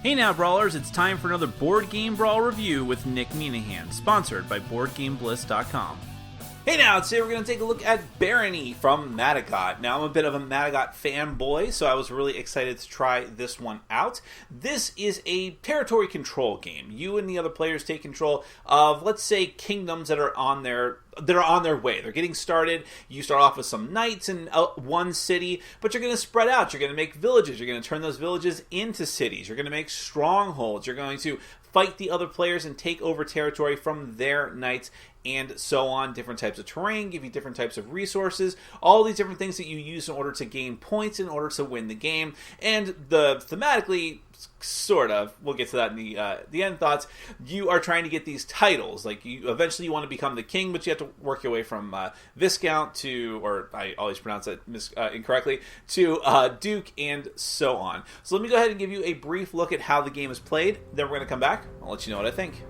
Hey now, Brawlers, it's time for another Board Game Brawl review with Nick Minahan, sponsored by BoardGameBliss.com. Hey now, today we're going to take a look at Barony from Madagot. Now, I'm a bit of a Madagot fanboy, so I was really excited to try this one out. This is a territory control game. You and the other players take control of, let's say, kingdoms that are on their way. They're getting started. You start off with some knights in one city, but you're going to spread out. You're going to make villages. You're going to turn those villages into cities. You're going to make strongholds. You're going to fight the other players and take over territory from their knights, and so on. Different types of terrain give you different types of resources, all these different things that you use in order to gain points in order to win the game. And thematically, sort of, we'll get to that in the end thoughts, you are trying to get these titles. Like, you eventually want to become the king, but you have to work your way from Viscount to, or I always pronounce it incorrectly, to Duke, and so on. So let me go ahead and give you a brief look at how the game is played. Then we're going to come back. I'll let you know what I think.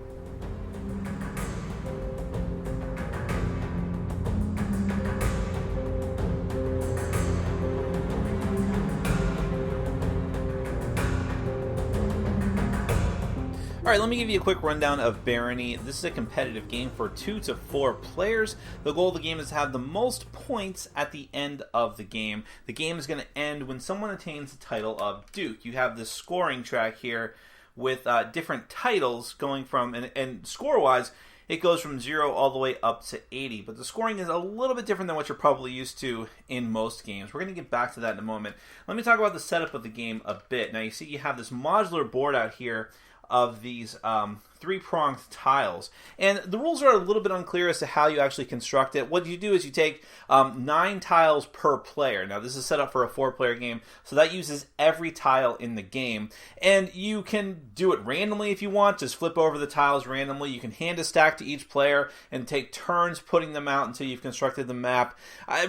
Alright, let me give you a quick rundown of Barony. This is a competitive game for 2 to 4 players. The goal of the game is to have the most points at the end of the game. The game is going to end when someone attains the title of Duke. You have this scoring track here with different titles going from, and score-wise, it goes from 0 all the way up to 80. But the scoring is a little bit different than what you're probably used to in most games. We're going to get back to that in a moment. Let me talk about the setup of the game a bit. Now, you see you have this modular board out here of these 3-pronged tiles, and the rules are a little bit unclear as to how you actually construct it. What you do is you take 9 tiles per player. Now, this is set up for a 4-player game, so that uses every tile in the game, and you can do it randomly if you want. Just flip over the tiles randomly. You can hand a stack to each player and take turns putting them out until you've constructed the map.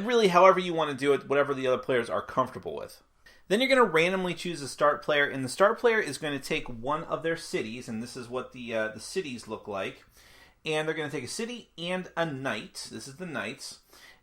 Really, however you want to do it, whatever the other players are comfortable with. Then you're going to randomly choose a start player, and the start player is going to take one of their cities, and this is what the cities look like. And they're going to take a city and a knight. This is the knights.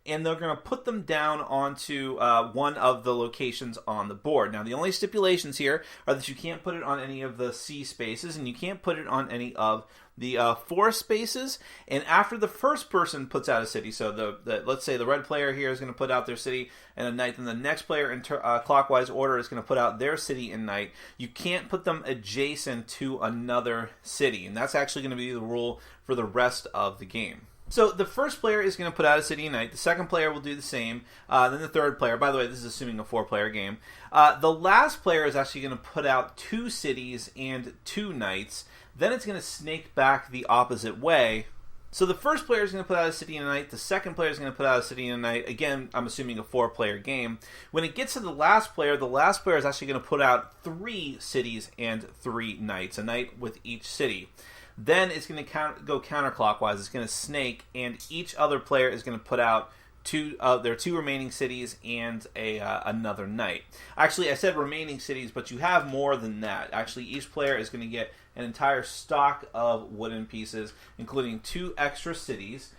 And they're going to put them down onto one of the locations on the board. Now, the only stipulations here are that you can't put it on any of the C spaces, and you can't put it on any of the 4 spaces. And after the first person puts out a city, so let's say the red player here is going to put out their city and a knight, then the next player in clockwise order is going to put out their city and knight. You can't put them adjacent to another city, and that's actually going to be the rule for the rest of the game. So the first player is going to put out a city and knight. The second player will do the same. Then the third player, by the way, this is assuming a 4-player game. The last player is actually going to put out 2 cities and 2 knights. Then it's going to snake back the opposite way. So the first player is going to put out a city and a knight. The second player is going to put out a city and a knight. Again, I'm assuming a 4-player game. When it gets to the last player is actually going to put out 3 cities and 3 knights, a knight with each city. Then it's going to go counterclockwise. It's going to snake, and each other player is going to put out their 2 remaining cities and another knight. Actually, I said remaining cities, but you have more than that. Actually, each player is going to get an entire stock of wooden pieces, including 2 extra cities,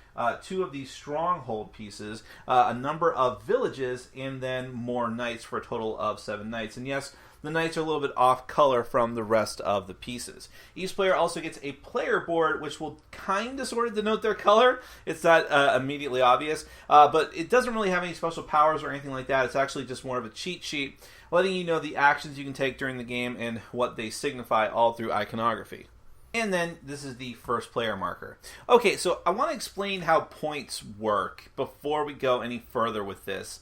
2 of these stronghold pieces, a number of villages, and then more knights for a total of 7 knights. And yes, the knights are a little bit off color from the rest of the pieces. Each player also gets a player board, which will kind of sort of denote their color. It's not immediately obvious, but it doesn't really have any special powers or anything like that. It's actually just more of a cheat sheet, letting you know the actions you can take during the game and what they signify all through iconography. And then this is the first player marker. Okay, so I want to explain how points work before we go any further with this.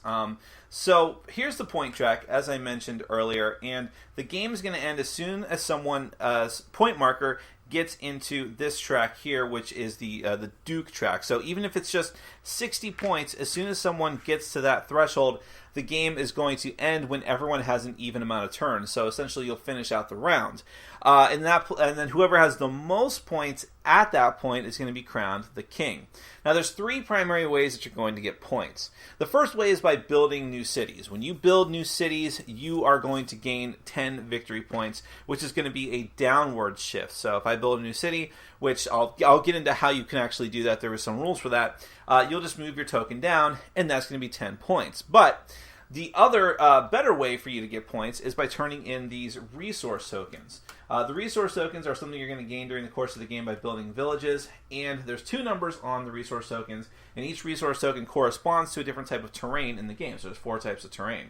So here's the point track, as I mentioned earlier, and the game is going to end as soon as someone's point marker gets into this track here, which is the Duke track. So even if it's just 60 points, as soon as someone gets to that threshold, the game is going to end when everyone has an even amount of turns. So essentially, you'll finish out the round. And then whoever has the most points at that point is going to be crowned the king. Now, there's 3 primary ways that you're going to get points. The first way is by building new cities. When you build new cities, you are going to gain 10 victory points, which is going to be a downward shift. So if I build a new city, which I'll get into how you can actually do that. There are some rules for that. You'll just move your token down, and that's going to be 10 points. But The other better way for you to get points is by turning in these resource tokens. The resource tokens are something you're going to gain during the course of the game by building villages, and there's 2 numbers on the resource tokens, and each resource token corresponds to a different type of terrain in the game, so there's 4 types of terrain.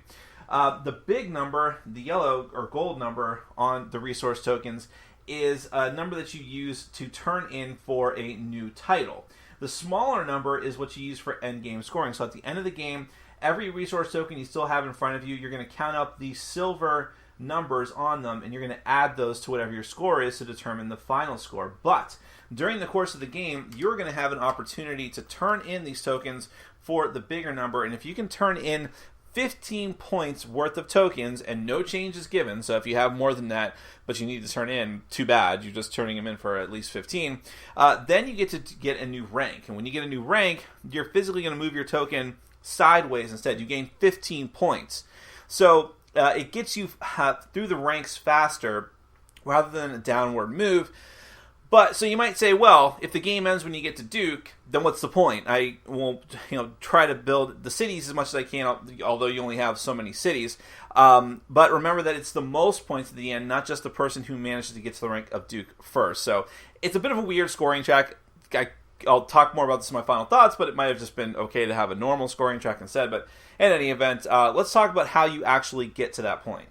The big number, the yellow or gold number on the resource tokens, is a number that you use to turn in for a new title. The smaller number is what you use for endgame scoring, so at the end of the game, every resource token you still have in front of you, you're going to count up the silver numbers on them, and you're going to add those to whatever your score is to determine the final score. But during the course of the game, you're going to have an opportunity to turn in these tokens for the bigger number, and if you can turn in 15 points worth of tokens and no change is given, so if you have more than that but you need to turn in, too bad, you're just turning them in for at least 15, then you get to get a new rank. And when you get a new rank, you're physically going to move your token sideways instead. You gain 15 points. So it gets you through the ranks faster rather than a downward move. But so you might say, well, if the game ends when you get to Duke, then what's the point? I will, try to build the cities as much as I can, although you only have so many cities. But remember that it's the most points at the end, not just the person who manages to get to the rank of Duke first. So it's a bit of a weird scoring track. I'll talk more about this in my final thoughts, but it might have just been okay to have a normal scoring track instead. But in any event, let's talk about how you actually get to that point.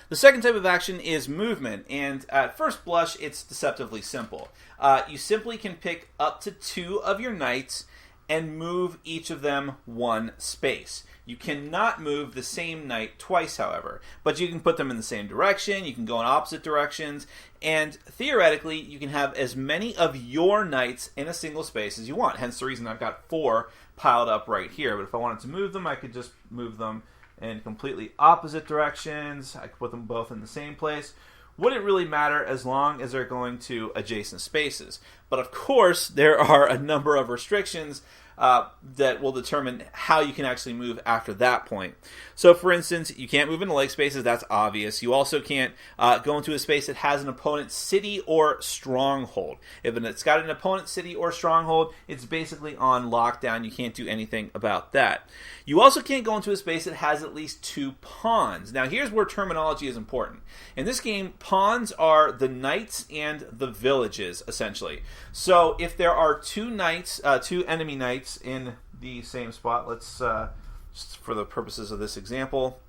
The second type of action is movement, and at first blush, it's deceptively simple. You simply can pick up to 2 of your knights and move each of them 1 space. You cannot move the same knight twice, however, but you can put them in the same direction, you can go in opposite directions, and theoretically, you can have as many of your knights in a single space as you want, hence the reason I've got 4 piled up right here. But if I wanted to move them, I could just move them in completely opposite directions. I could put them both in the same place. Wouldn't really matter as long as they're going to adjacent spaces. But of course, there are a number of restrictions that will determine how you can actually move after that point. So for instance, you can't move into lake spaces, that's obvious. You also can't go into a space that has an opponent's city or stronghold. If it's got an opponent's city or stronghold, it's basically on lockdown. You can't do anything about that. You also can't go into a space that has at least 2 pawns. Now here's where terminology is important. In this game, pawns are the knights and the villages, essentially. So if there are 2 knights, 2 enemy knights in the same spot, let's just for the purposes of this example,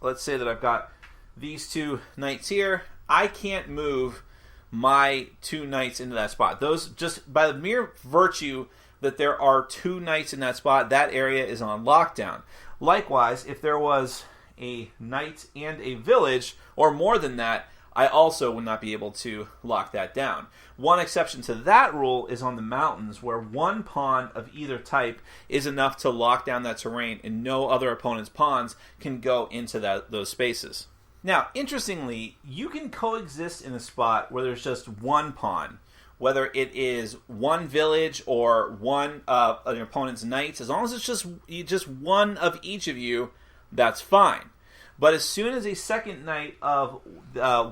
let's say that I've got these 2 knights here. I can't move my 2 knights into that spot. Those, just by the mere virtue that there are 2 knights in that spot, that area is on lockdown. Likewise, if there was a knight and a village, or more than that, I also would not be able to lock that down. One exception to that rule is on the mountains, where 1 pawn of either type is enough to lock down that terrain, and no other opponent's pawns can go into those spaces. Now, interestingly, you can coexist in a spot where there's just 1 pawn, whether it is 1 village or 1 an opponent's knights. As long as it's just 1 of each of you, that's fine. But as soon as a second knight of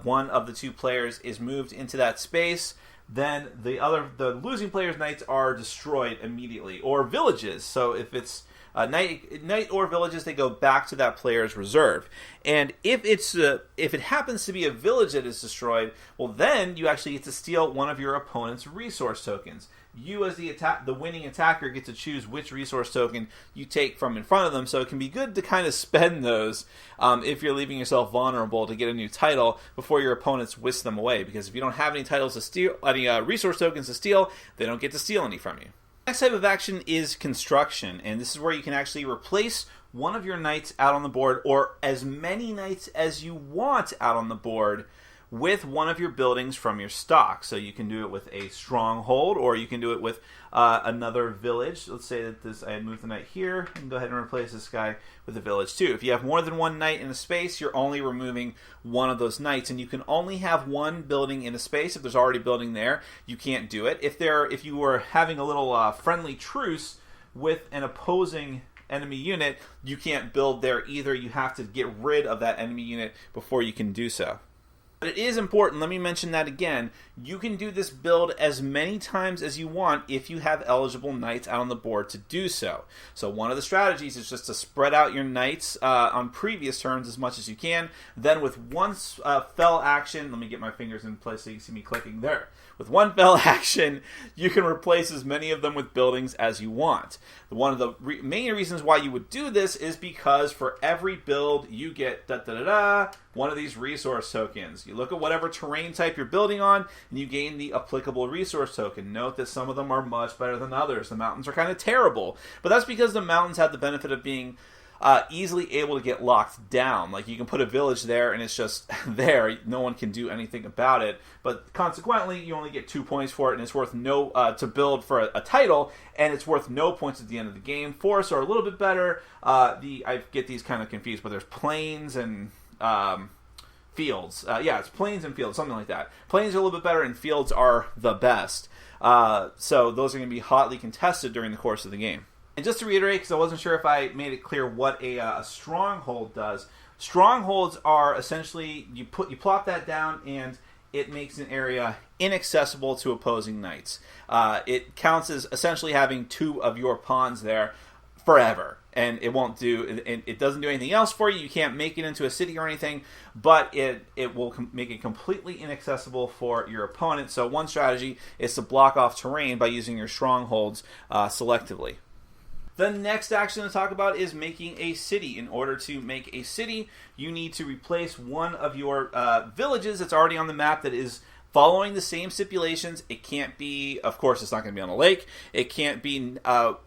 one of the 2 players is moved into that space, then the losing player's knights are destroyed immediately, or villages. So if it's knight or villages, they go back to that player's reserve. And if it happens to be a village that is destroyed, well, then you actually get to steal one of your opponent's resource tokens. You, as the winning attacker, get to choose which resource token you take from in front of them, so it can be good to kind of spend those if you're leaving yourself vulnerable to get a new title before your opponents whisk them away, because if you don't have any titles to steal, any resource tokens to steal, they don't get to steal any from you. Next type of action is construction, and this is where you can actually replace one of your knights out on the board, or as many knights as you want out on the board, with one of your buildings from your stock. So you can do it with a stronghold, or you can do it with another village. Let's say that I had moved the knight here, and go ahead and replace this guy with a village too. If you have more than 1 knight in a space, you're only removing one of those knights, and you can only have 1 building in a space. If there's already building there, you can't do it. If you were having a little friendly truce with an opposing enemy unit, you can't build there either. You have to get rid of that enemy unit before you can do so. But it is important, let me mention that again, you can do this build as many times as you want if you have eligible knights out on the board to do so. So one of the strategies is just to spread out your knights on previous turns as much as you can. Then with one fell action, let me get my fingers in place so you can see me clicking there. With one fell action, you can replace as many of them with buildings as you want. One of the main reasons why you would do this is because for every build you get one of these resource tokens. You look at whatever terrain type you're building on, and you gain the applicable resource token. Note that some of them are much better than others. The mountains are kind of terrible, but that's because the mountains have the benefit of being easily able to get locked down. Like, you can put a village there and it's just there. No one can do anything about it. But consequently, you only get 2 points for it, and it's worth no to build for a title, and it's worth no points at the end of the game. Forests are a little bit better. I get these kind of confused, but there's plains and fields. Yeah, it's plains and fields, something like that. Plains are a little bit better, and fields are the best. So those are going to be hotly contested during the course of the game. And just to reiterate, because I wasn't sure if I made it clear what a stronghold does. Strongholds are essentially, you plop that down and it makes an area inaccessible to opposing knights. It counts as essentially having 2 of your pawns there forever. And it doesn't do anything else for you. You can't make it into a city or anything, but it will make it completely inaccessible for your opponent. So one strategy is to block off terrain by using your strongholds selectively. The next action to talk about is making a city. In order to make a city, you need to replace one of your villages that's already on the map that is following the same stipulations. It can't be, of course, it's not going to be on a lake. It can't be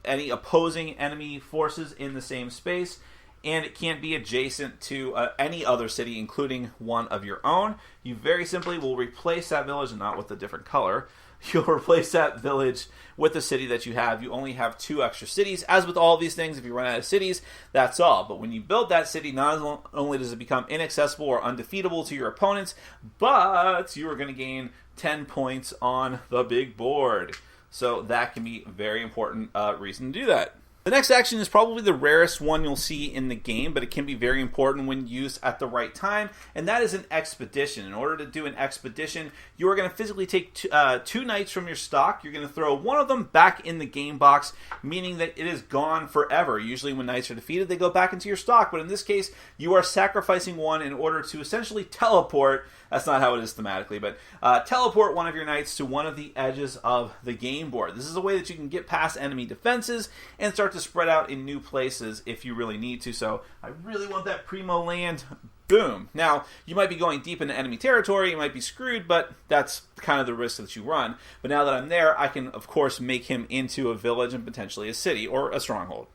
any opposing enemy forces in the same space. And it can't be adjacent to any other city, including one of your own. You very simply will replace that village, and not with a different color. You'll replace that village with the city that you have. You only have 2 extra cities. As with all these things, if you run out of cities, that's all. But when you build that city, not only does it become inaccessible or undefeatable to your opponents, but you are going to gain 10 points on the big board. So that can be a very important reason to do that. The next action is probably the rarest one you'll see in the game, but it can be very important when used at the right time, and that is an expedition. In order to do an expedition, you are going to physically take 2 knights from your stock. You're going to throw one of them back in the game box, meaning that it is gone forever. Usually when knights are defeated, they go back into your stock, but in this case, you are sacrificing one in order to essentially teleport. That's not how it is thematically, but teleport one of your knights to one of the edges of the game board. This is a way that you can get past enemy defenses and start to spread out in new places if you really need to. So I really want that primo land. Boom. Now, you might be going deep into enemy territory. You might be screwed, but that's kind of the risk that you run. But now that I'm there, I can, of course, make him into a village and potentially a city or a stronghold.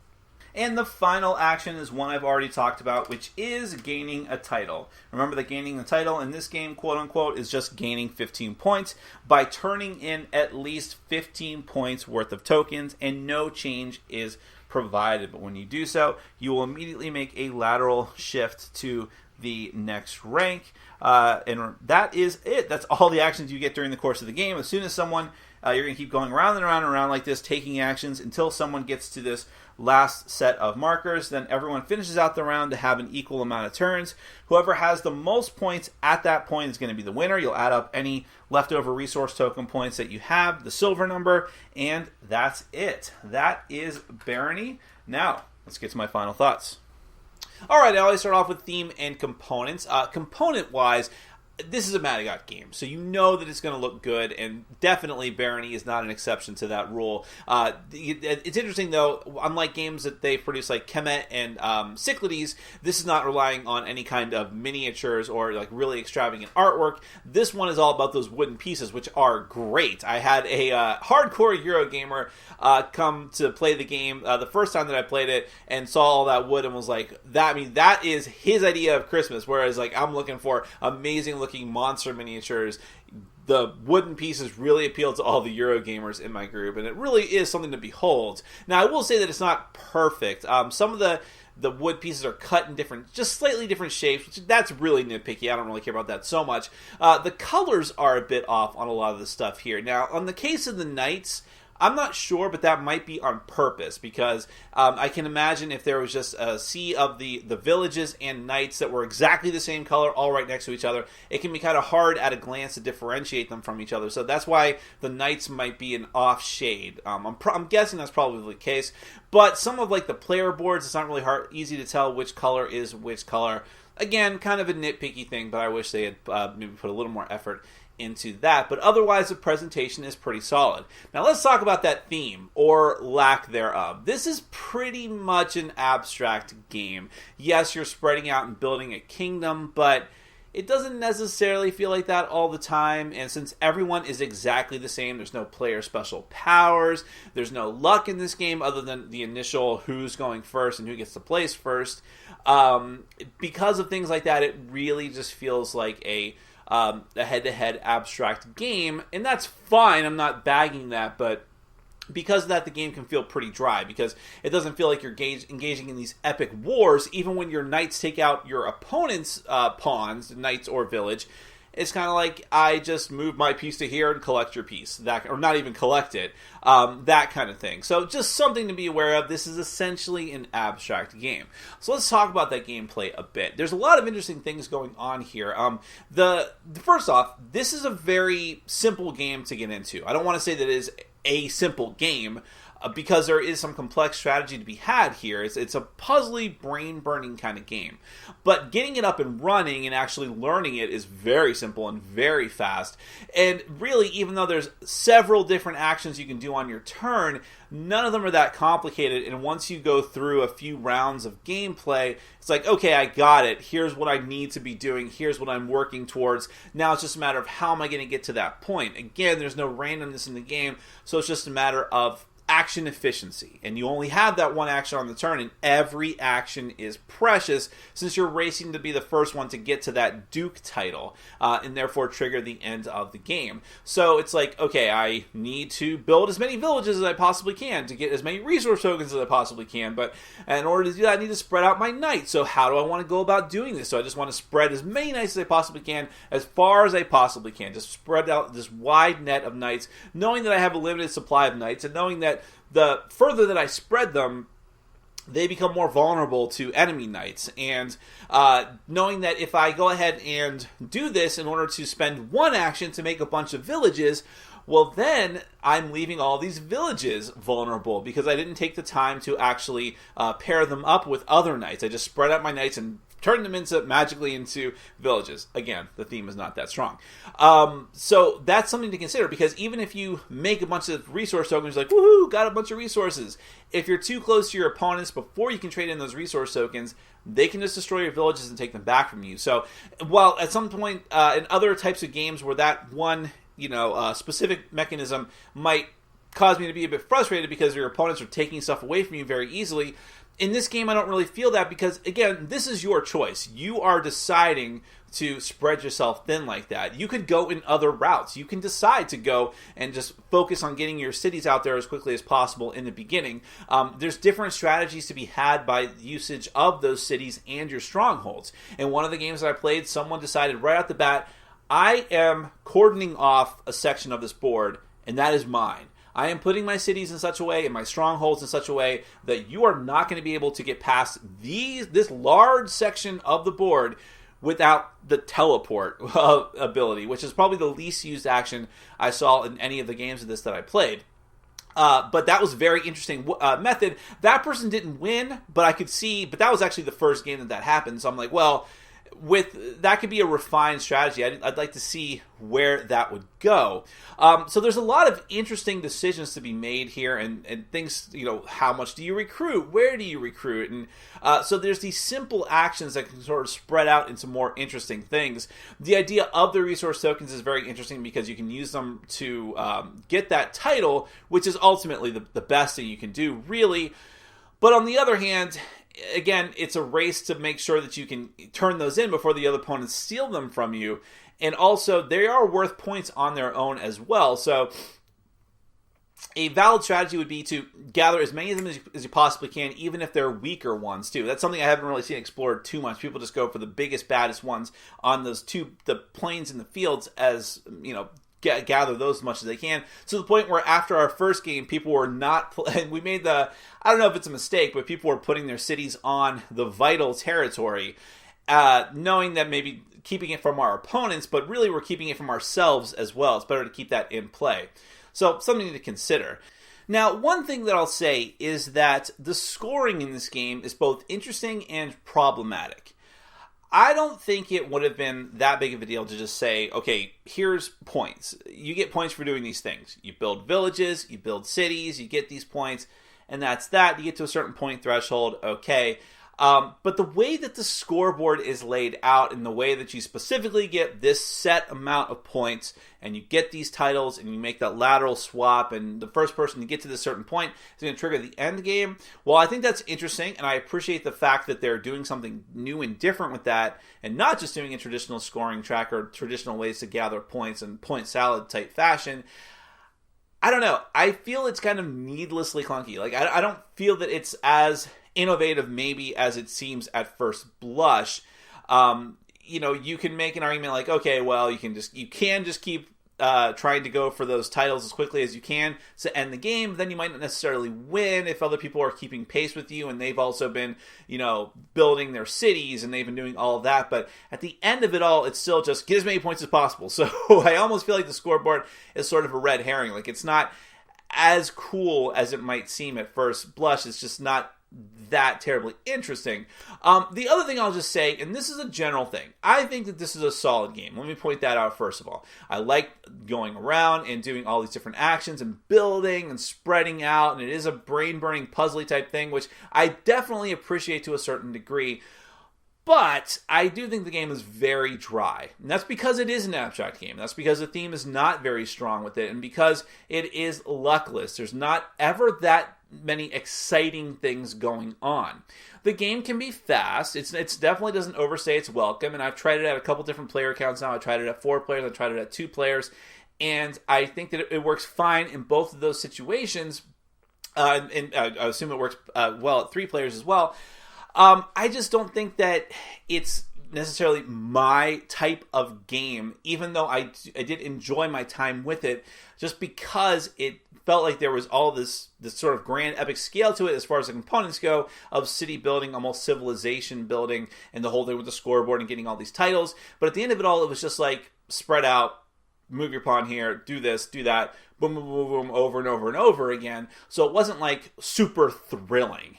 And the final action is one I've already talked about, which is gaining a title. Remember that gaining a title in this game, quote-unquote, is just gaining 15 points by turning in at least 15 points worth of tokens, and no change is provided. But when you do so, you will immediately make a lateral shift to the next rank. And that is it. That's all the actions you get during the course of the game. As soon as someone... you're going to keep going around and around and around like this, taking actions until someone gets to this last set of markers. Then everyone finishes out the round to have an equal amount of turns. Whoever has the most points at that point is going to be the winner. You'll add up any leftover resource token points that you have, the silver number, and that's it. That is Barony. Now, let's get to my final thoughts. Alright, I always start off with theme and components. Component-wise, this is a Madagascar game, so you know that it's going to look good, and definitely Barony is not an exception to that rule. It's interesting, though, unlike games that they produce like Kemet and Cyclades, this is not relying on any kind of miniatures or like really extravagant artwork. This one is all about those wooden pieces, which are great. I had a hardcore Eurogamer come to play the game the first time that I played it and saw all that wood and was like, that is his idea of Christmas, whereas like I'm looking for amazing looking monster miniatures. The wooden pieces really appeal to all the Eurogamers in my group, and it really is something to behold. Now, I will say that it's not perfect. Some of the wood pieces are cut in different, just slightly different shapes, which that's really nitpicky. I don't really care about that so much. The colors are a bit off on a lot of the stuff here. Now, on the case of the knights, I'm not sure, but that might be on purpose, because I can imagine if there was just a sea of the villages and knights that were exactly the same color all right next to each other, it can be kind of hard at a glance to differentiate them from each other. So that's why the knights might be an off shade. I'm guessing that's probably the case. But some of like the player boards, it's not really easy to tell which color is which color. Again, kind of a nitpicky thing, but I wish they had maybe put a little more effort into that. But otherwise, the presentation is pretty solid. Now let's talk about that theme, or lack thereof. This is pretty much an abstract game. Yes, you're spreading out and building a kingdom, but it doesn't necessarily feel like that all the time. And since everyone is exactly the same, there's no player special powers, there's no luck in this game other than the initial who's going first and who gets to place first. Because of things like that, it really just feels like a head-to-head abstract game, and that's fine. I'm not bagging that, but because of that, the game can feel pretty dry, because it doesn't feel like you're engaging in these epic wars. Even when your knights take out your opponent's pawns, knights or village, it's kind of like, I just move my piece to here and collect your piece, or not even collect it, that kind of thing. So just something to be aware of. This is essentially an abstract game. So let's talk about that gameplay a bit. There's a lot of interesting things going on here. First off, this is a very simple game to get into. I don't want to say that it is a simple game, because there is some complex strategy to be had here. It's a puzzly, brain-burning kind of game. But getting it up and running and actually learning it is very simple and very fast. And really, even though there's several different actions you can do on your turn, none of them are that complicated. And once you go through a few rounds of gameplay, it's like, okay, I got it. Here's what I need to be doing. Here's what I'm working towards. Now it's just a matter of how am I going to get to that point. Again, there's no randomness in the game, so it's just a matter of action efficiency, and you only have that one action on the turn, and every action is precious since you're racing to be the first one to get to that Duke title, and therefore trigger the end of the game. So it's like, okay, I need to build as many villages as I possibly can to get as many resource tokens as I possibly can, but in order to do that, I need to spread out my knights. So how do I want to go about doing this? So I just want to spread as many knights as I possibly can, as far as I possibly can, just spread out this wide net of knights, knowing that I have a limited supply of knights, and knowing that the further that I spread them, they become more vulnerable to enemy knights. And knowing that if I go ahead and do this in order to spend one action to make a bunch of villages, well, then I'm leaving all these villages vulnerable because I didn't take the time to actually pair them up with other knights. I just spread out my knights and turn them magically into villages. Again, the theme is not that strong. So that's something to consider, because even if you make a bunch of resource tokens, like, woohoo, got a bunch of resources, if you're too close to your opponents before you can trade in those resource tokens, they can just destroy your villages and take them back from you. So while at some point in other types of games where that one specific mechanism might cause me to be a bit frustrated because your opponents are taking stuff away from you very easily, in this game, I don't really feel that, because, again, this is your choice. You are deciding to spread yourself thin like that. You could go in other routes. You can decide to go and just focus on getting your cities out there as quickly as possible in the beginning. There's different strategies to be had by usage of those cities and your strongholds. In one of the games that I played, someone decided right off the bat, I am cordoning off a section of this board, and that is mine. I am putting my cities in such a way and my strongholds in such a way that you are not going to be able to get past this large section of the board without the teleport ability, which is probably the least used action I saw in any of the games of this that I played. But that was a very interesting method. That person didn't win, but I could see, but that was actually the first game that happened. So I'm like, well, that could be a refined strategy. I'd like to see where that would go. So there's a lot of interesting decisions to be made here, and things, how much do you recruit? Where do you recruit? And so there's these simple actions that can sort of spread out into more interesting things. The idea of the resource tokens is very interesting because you can use them to get that title, which is ultimately the best thing you can do, really. But on the other hand, again, it's a race to make sure that you can turn those in before the other opponents steal them from you. And also, they are worth points on their own as well. So a valid strategy would be to gather as many of them as you possibly can, even if they're weaker ones, too. That's something I haven't really seen explored too much. People just go for the biggest, baddest ones on the plains and the fields as, gather those as much as they can, to the point where after our first game, people were not, and we made the, I don't know if it's a mistake, but people were putting their cities on the vital territory, knowing that maybe keeping it from our opponents, but really we're keeping it from ourselves as well. It's better to keep that in play. So something to consider. Now, one thing that I'll say is that the scoring in this game is both interesting and problematic. I don't think it would have been that big of a deal to just say, okay, here's points. You get points for doing these things. You build villages, you build cities, you get these points, and that's that. You get to a certain point threshold, okay. But the way that the scoreboard is laid out, and the way that you specifically get this set amount of points, and you get these titles, and you make that lateral swap, and the first person to get to this certain point is going to trigger the end game. Well, I think that's interesting, and I appreciate the fact that they're doing something new and different with that, and not just doing a traditional scoring track or traditional ways to gather points in point salad type fashion. I don't know. I feel it's kind of needlessly clunky. Like, I don't feel that it's as innovative maybe as it seems at first blush. You can make an argument like, okay, well, you can just keep trying to go for those titles as quickly as you can to end the game. Then you might not necessarily win if other people are keeping pace with you, and they've also been, building their cities, and they've been doing all of that. But at the end of it all, it's still just get as many points as possible. So I almost feel like the scoreboard is sort of a red herring. Like, it's not as cool as it might seem at first blush. It's just not that terribly interesting. The other thing I'll just say, and this is a general thing, I think that this is a solid game. Let me point that out first of all. I like going around and doing all these different actions and building and spreading out, and it is a brain-burning puzzly type thing, which I definitely appreciate to a certain degree. But I do think the game is very dry. And that's because it is an abstract game. That's because the theme is not very strong with it, and because it is luckless. There's not ever that many exciting things going on. The game can be fast. It's definitely doesn't overstay its welcome, and I've tried it at a couple different player counts now. I tried it at 4 players. I tried it at 2 players, and I think that it works fine in both of those situations. And I assume it works well at 3 players as well. I just don't think that it's necessarily my type of game, even though I did enjoy my time with it, just because it felt like there was all this sort of grand epic scale to it as far as the components go, of city building, almost civilization building, and the whole thing with the scoreboard and getting all these titles. But at the end of it all, it was just like spread out, move your pawn here, do this, do that, boom, boom, boom, boom, over and over and over again. So it wasn't like super thrilling,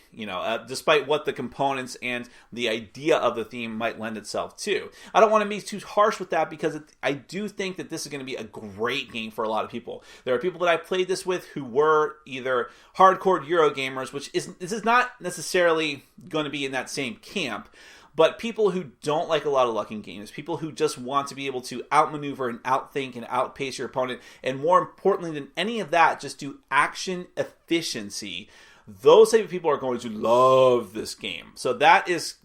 despite what the components and the idea of the theme might lend itself to. I don't want to be too harsh with that, because I do think that this is going to be a great game for a lot of people. There are people that I played this with who were either hardcore Euro gamers, this is not necessarily going to be in that same camp, but people who don't like a lot of lucking games, people who just want to be able to outmaneuver and outthink and outpace your opponent, and more importantly than any of that, just do action efficiency, those type of people are going to love this game. So that is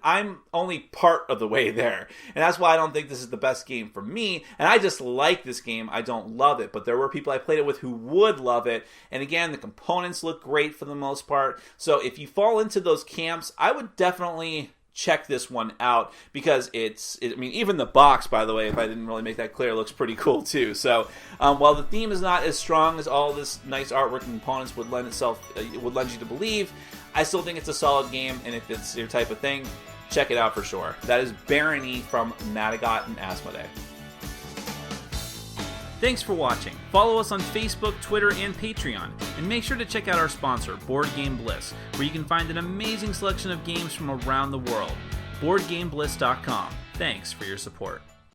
I'm only part of the way there. And that's why I don't think this is the best game for me. And I just like this game. I don't love it. But there were people I played it with who would love it. And again, the components look great for the most part. So if you fall into those camps, I would definitely check this one out, because even the box, by the way, if I didn't really make that clear, looks pretty cool too. So while the theme is not as strong as all this nice artwork and components would lend you to believe, I still think it's a solid game, and if it's your type of thing, check it out for sure. That is Barony from Madagot and Asmodee. Thanks for watching. Follow us on Facebook, Twitter, and Patreon. And make sure to check out our sponsor, Board Game Bliss, where you can find an amazing selection of games from around the world. BoardGameBliss.com. Thanks for your support.